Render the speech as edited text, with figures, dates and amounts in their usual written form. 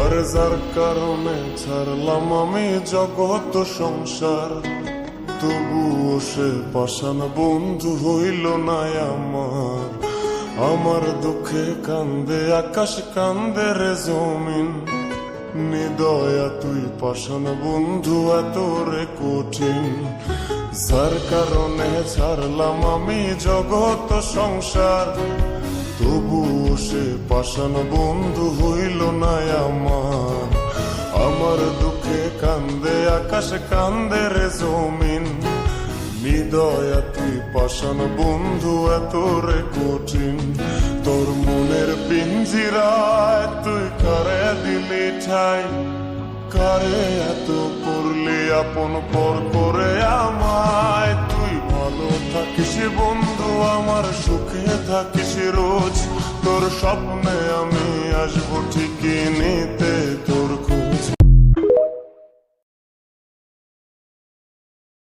আরে যার কারণে ছাড়লাম আমি জগৎ সংসার, তবুও সে পাষাণ বন্ধু হইল না আমার। আমার দুঃখে কান্দে আকাশ, কান্দে রে জমিন, নিদয়া তুই পাষাণ বন্ধু এত রে কঠিন। যার কারণে ছাড়লাম আমি জগৎ সংসার, তবুও সে পাষাণ বন্ধু হইল না আমার। আমার দুঃখে কান্দে আকাশ, কান্দে রে জমিন, নিদয়া তুই পাষাণ বন্ধু এত রে কঠিন। তোর মনের পিঞ্জিরায় তুই কারে দিলি ঠাই, কারে এত করলি আপন পর করে আমায়। তুই ভালো থাকিস বন্ধু আমার, সুখে থাকিস রোজ, তোর স্বপ্নে আমি আসবো ঠিকই।